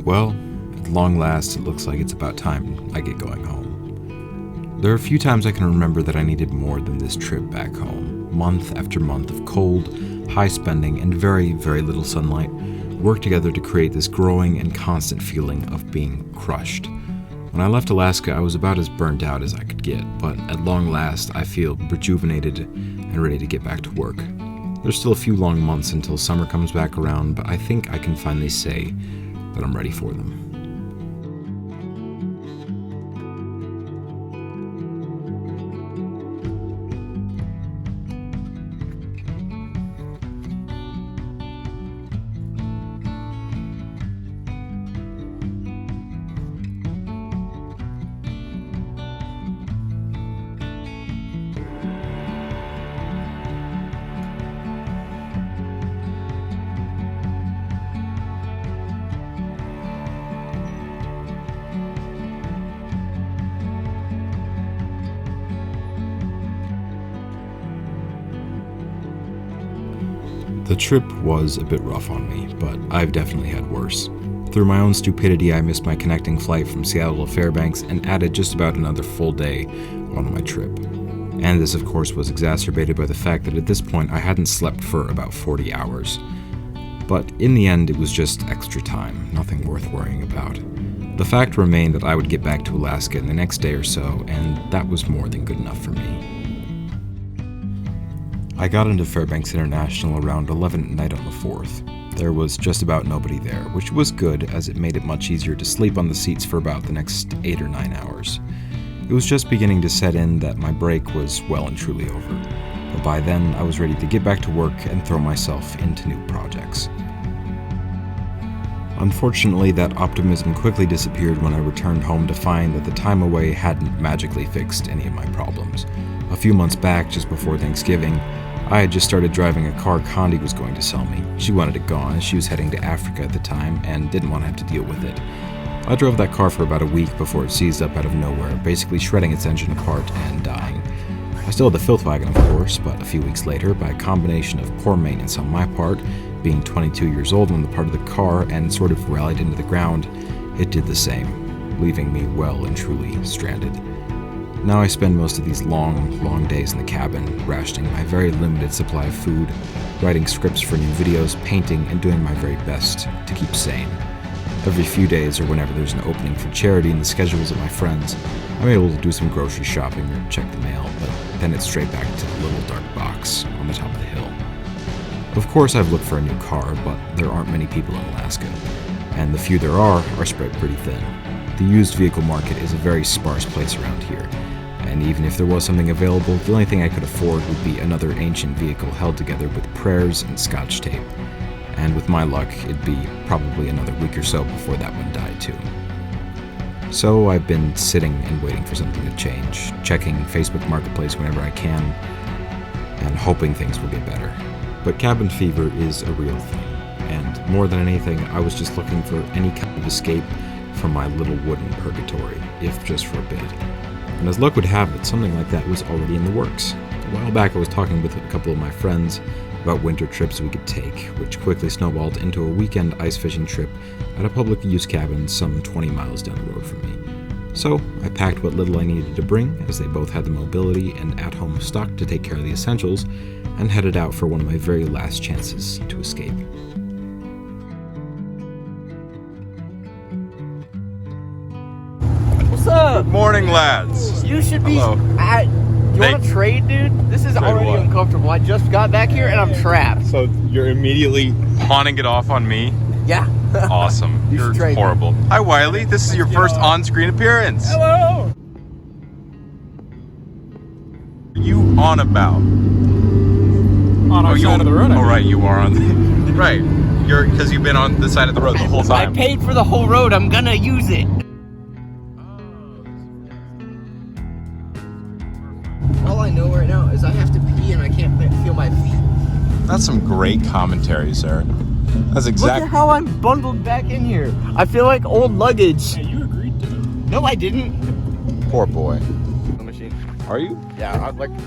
Well, at long last, it looks like it's about time I get going home. There are a few times I can remember that I needed more than this trip back home. Month after month of cold, high spending, and very, very little sunlight worked together to create this growing and constant feeling of being crushed. When I left Alaska, I was about as burnt out as I could get, but at long last, I feel rejuvenated and ready to get back to work. There's still a few long months until summer comes back around, but I think I can finally say that I'm ready for them. The trip was a bit rough on me, but I've definitely had worse. Through my own stupidity, I missed my connecting flight from Seattle to Fairbanks and added just about another full day onto my trip. And this, of course, was exacerbated by the fact that at this point I hadn't slept for about 40 hours. But in the end, it was just extra time, nothing worth worrying about. The fact remained that I would get back to Alaska in the next day or so, and that was more than good enough for me. I got into Fairbanks International around 11 at night on the 4th. There was just about nobody there, which was good as it made it much easier to sleep on the seats for about the next 8 or 9 hours. It was just beginning to set in that my break was well and truly over, but by then I was ready to get back to work and throw myself into new projects. Unfortunately, that optimism quickly disappeared when I returned home to find that the time away hadn't magically fixed any of my problems. A few months back, just before Thanksgiving, I had just started driving a car Condi was going to sell me. She wanted it gone as she was heading to Africa at the time and didn't want to have to deal with it. I drove that car for about a week before it seized up out of nowhere, basically shredding its engine apart and dying. I still had the Filthwagen, of course, but a few weeks later, by a combination of poor maintenance on my part, being 22 years old on the part of the car, and sort of rallied into the ground, it did the same, leaving me well and truly stranded. Now I spend most of these long days in the cabin, rationing my very limited supply of food, writing scripts for new videos, painting, and doing my very best to keep sane. Every few days, or whenever there's an opening for charity in the schedules of my friends, I'm able to do some grocery shopping or check the mail, but then it's straight back to the little dark box on the top of the hill. Of course, I've looked for a new car, but there aren't many people in Alaska, and the few there are spread pretty thin. The used vehicle market is a very sparse place around here, and even if there was something available, the only thing I could afford would be another ancient vehicle held together with prayers and scotch tape. And with my luck, it'd be probably another week or so before that one died too. So I've been sitting and waiting for something to change, checking Facebook Marketplace whenever I can, and hoping things will get better. But cabin fever is a real thing, and more than anything, I was just looking for any kind of escape from my little wooden purgatory, if just for a bit. And as luck would have it, something like that was already in the works. A while back I was talking with a couple of my friends about winter trips we could take, which quickly snowballed into a weekend ice fishing trip at a public use cabin some 20 miles down the road from me. So I packed what little I needed to bring, as they both had the mobility and at-home stock to take care of the essentials, and headed out for one of my very last chances to escape. What's up? Good morning, lads. You should be Hello. You want to trade, dude? This is Trade already what? uncomfortable. I just got back here and I'm trapped. So you're immediately pawning it off on me? Yeah. Awesome. You should You're trade. horrible. Hi, Wily. This is your first on-screen appearance. Hello. What are you on about? On our side of the road. Oh, right. You are on the... Right. Because you've been on the side of the road the whole I time. paid for the whole road. I'm gonna use it. All I know right now is I have to pee and I can't feel my feet. That's some great commentary, sir. That's Look exact. at how I'm bundled back in here. I feel like old luggage. Hey, you agreed to it. No, I didn't. Poor boy. The machine. Are you? Yeah, I'd like. Looks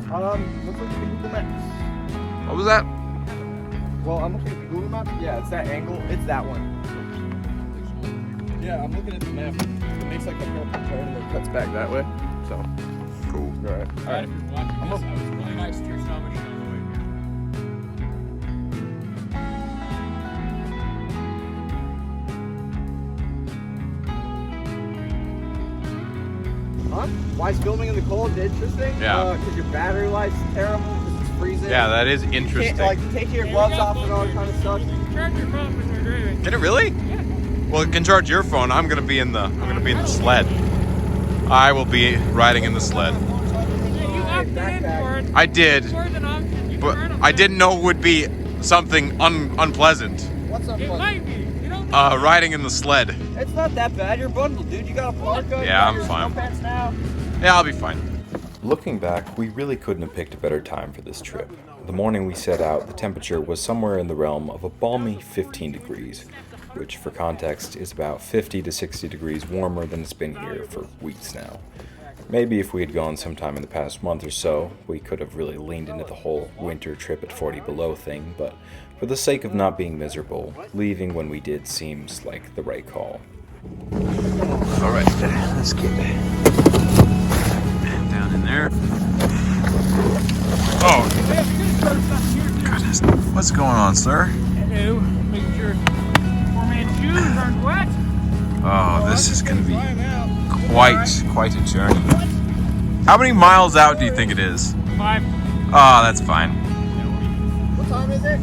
like the Google Maps. What was that? Well, I'm looking at the Google Maps. Yeah, it's that angle. It's that one. Yeah, I'm looking at the map. It makes like a purple turn and it cuts back that way. So. Cool. All right. All right. That was really nice to your stomach on the way here. Huh? Why is filming in the cold interesting? Yeah. Because your battery life's terrible. Because it's freezing. Yeah, that is You interesting. can't, like, take your gloves off and all that kind of stuff. Charge your phone when you're driving. Can it really? Yeah. Well, it can charge your phone. I'm gonna be in the sled. I will be riding in the sled. You opted in for it. I did, It's worth an option. You but can earn I didn't know it would be something unpleasant. What's up, It buddy? might be. You don't know. Riding in the sled. It's not that bad. You're bundled, dude. You got a parka. you Yeah, got I'm your fine. sweatpants now. Yeah, I'll be fine. Looking back, we really couldn't have picked a better time for this trip. The morning we set out, the temperature was somewhere in the realm of a balmy 15 degrees, which for context is about 50 to 60 degrees warmer than it's been here for weeks now. Maybe if we had gone sometime in the past month or so, we could have really leaned into the whole winter trip at 40 below thing, but for the sake of not being miserable, leaving when we did seems like the right call. Alright, let's get down in there. Oh, goodness. What's going on, sir? Hello. Making sure four-man shoes aren't wet. Oh, this is going to be quite a journey. How many miles out do you think it is? 5. Oh, that's fine. What time is it?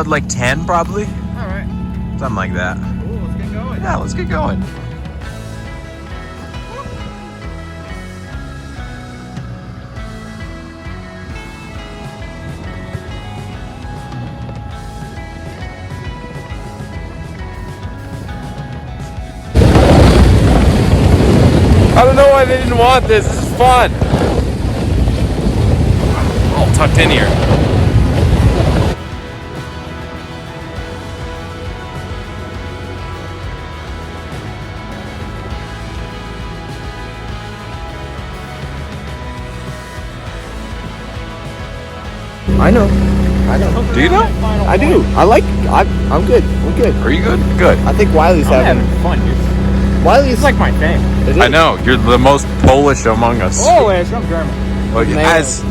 Like 10 probably? All right. Something like that. Cool. Let's get going. Yeah, let's get going. I don't know why they didn't want this. This is fun. All tucked in here. I know. Do you know? I do. I'm good. I'm good. Are you good? Good. I think Wiley's having fun, dude. Wiley's It's like my thing. It is. I know. You're the most Polish among us. Always. I'm German. Well, as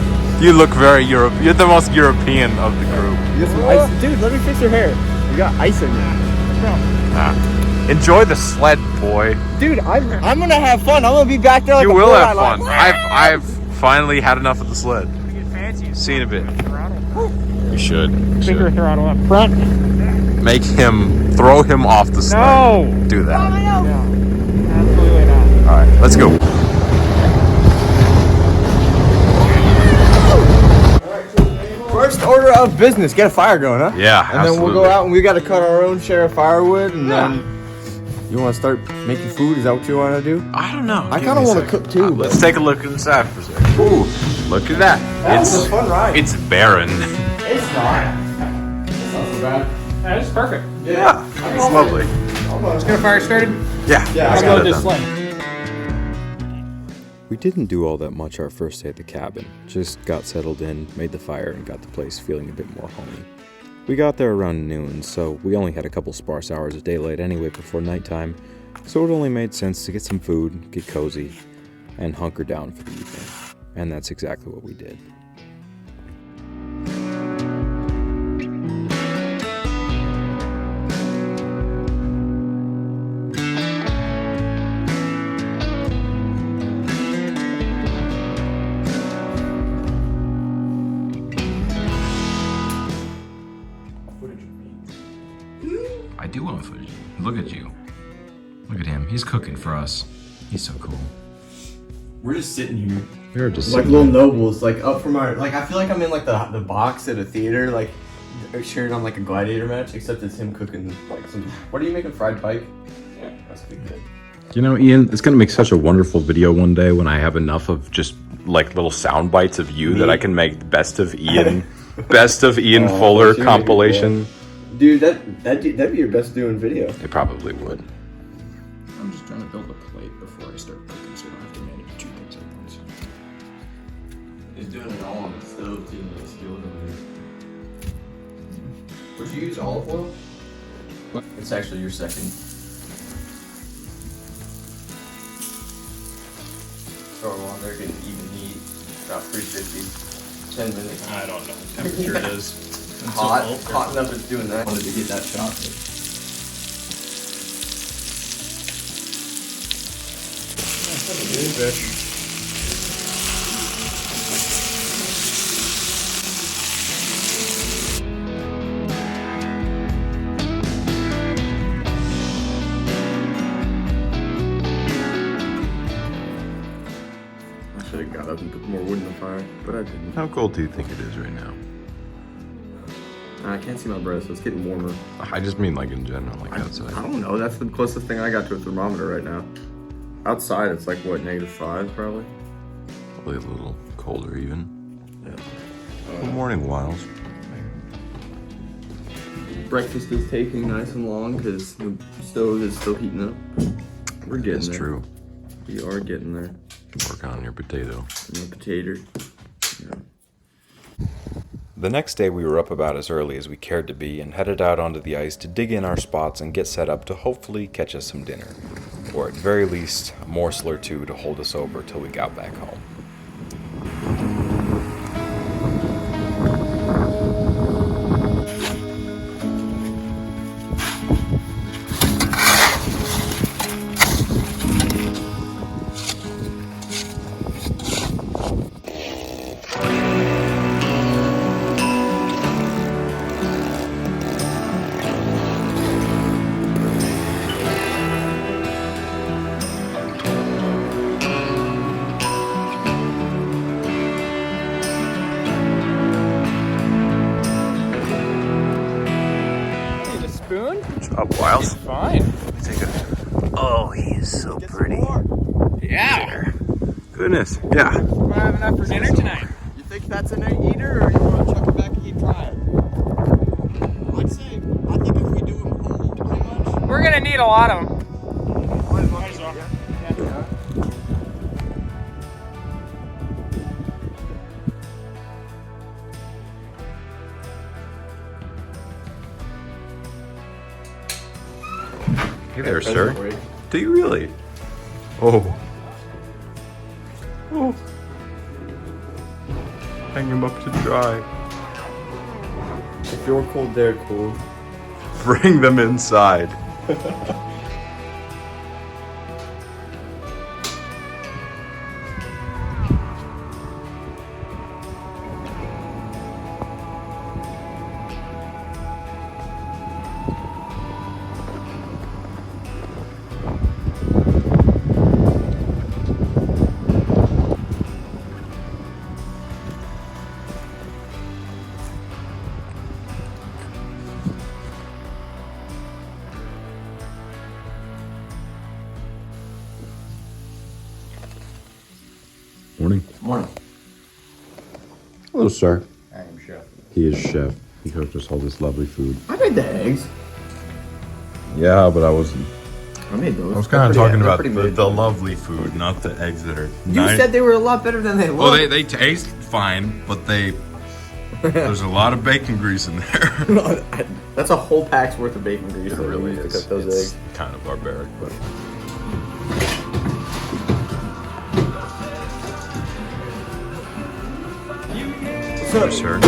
you look very Europe. You're the most European of the group. You got some ice. Dude, let me fix your hair. You got ice in you. Enjoy the sled, boy. Dude, I'm gonna have fun. I'm gonna be back there like You a will bull. have I'm fun. like, I've finally had enough of the sled. Get fancy. Seen a bit. Throttle. You should. Finger throttle up front. Make him throw him off the sled. No. Do that. Yeah. Absolutely not. All right, let's go. First order of business, get a fire going, huh? Yeah, And then we'll go out and we gotta cut our own share of firewood and then you wanna start making food? Is that what you wanna do? I don't know. I kinda wanna cook too. but Let's take a look inside for a second. Ooh, look at that. That was a fun ride. It's barren. It's not. It's not so bad. That is perfect. Yeah, it's lovely. Let's get a fire started. Yeah, Yeah, let's I'll get go it this done. sled. We didn't do all that much our first day at the cabin, just got settled in, made the fire, and got the place feeling a bit more homey. We got there around noon, so we only had a couple sparse hours of daylight anyway before nighttime, so it only made sense to get some food, get cozy, and hunker down for the evening. And that's exactly what we did. I do want footage. Look at you. Look at him. He's cooking for us. He's so cool. We're just sitting here. We were just like sitting little there. nobles, like up from our, like I feel like I'm in like the box at a theater, like cheering on like a gladiator match, except it's him cooking like some. What are you making? Fried pike? Yeah, that's gonna be good. You know, Ian, it's going to make such a wonderful video one day when I have enough of just like little sound bites of you that I can make the best of Ian Fuller sure, compilation. Dude, that'd be your best doing video. It probably would. I'm just trying to build a plate before I start cooking so I don't have to manage 2 things at once. He's doing it all on the stove too. The skills over there. Would you use olive oil? It's actually your second. throw them on there, getting even heat. About 350. 10 minutes. I don't know what temperature it is. Hot enough it's doing that. I wanted to get that shot. Fish. I should have got up and put more wood in the fire, but I didn't. How cold do you think it is right now? I can't see my breath, so it's getting warmer. I just mean like in general, like outside. I don't know. That's the closest thing I got to a thermometer right now. Outside, it's like what, -5 probably. Probably a little colder even. Yeah. Good morning, Wiles. Breakfast is taking nice and long because the stove is still heating up. We're getting That's there. true. We are getting there. Working on your potato. And the potato. Yeah. The next day we were up about as early as we cared to be and headed out onto the ice to dig in our spots and get set up to hopefully catch us some dinner. Or at very least, a morsel or two to hold us over till we got back home. Up, Wiles. Fine. Take a. Oh, he is so pretty. Yeah. Goodness. Yeah. We're gonna have enough for dinner tonight. You think that's a night eater, or you want to chuck it back and keep trying? I'd say, I think if we do them whole, pretty much. We're gonna need a lot of them. Hey there, sir. Do you really? Oh. Oh. Hang him up to dry. If you're cold, they're cold. Bring them inside. Morning. Morning. Hello, sir. I am chef. He is chef. He cooked us all this lovely food. I made the eggs. Yeah, but I wasn't. I made those. I was kind of talking about They're pretty the lovely food, not the eggs that are. You said they were a lot better than they look. Well, they taste fine, but there's a lot of bacon grease in there. That's a whole pack's worth of bacon grease. It that we really used is. to cook those It's eggs. kind of barbaric, but. What's up, Sir,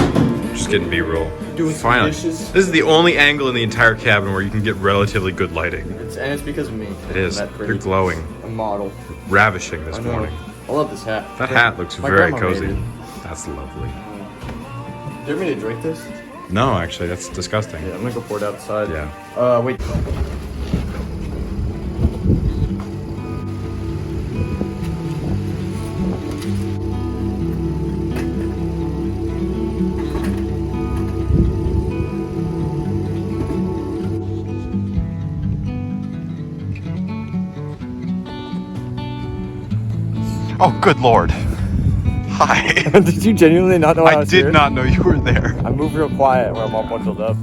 just getting B-roll. Doing some Finally, dishes? this is the only angle in the entire cabin where you can get relatively good lighting. And it's because of me. It is. I'm that pretty. You're glowing, A model. ravishing this I know. morning. I love this hat. That hat looks My very grandma made cozy. it. That's lovely. Do you want me to drink this? No, actually, that's disgusting. Yeah, I'm gonna go pour it outside. Yeah. Wait. Oh, good lord. Hi. Did you genuinely not know I I was did here? not know you were there. I move real quiet when I'm all bundled up.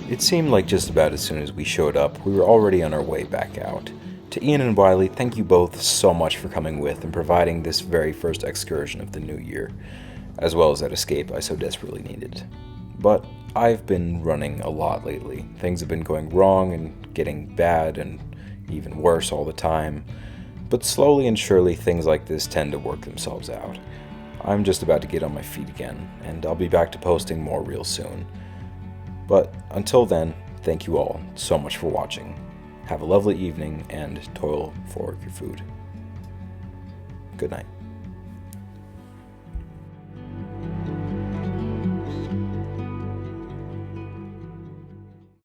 It seemed like just about as soon as we showed up, we were already on our way back out. To Ian and Wily, thank you both so much for coming with and providing this very first excursion of the new year, as well as that escape I so desperately needed. But I've been running a lot lately. Things have been going wrong and getting bad and even worse all the time. But slowly and surely things like this tend to work themselves out. I'm just about to get on my feet again, and I'll be back to posting more real soon. But until then, thank you all so much for watching. Have a lovely evening and toil for your food. Good night.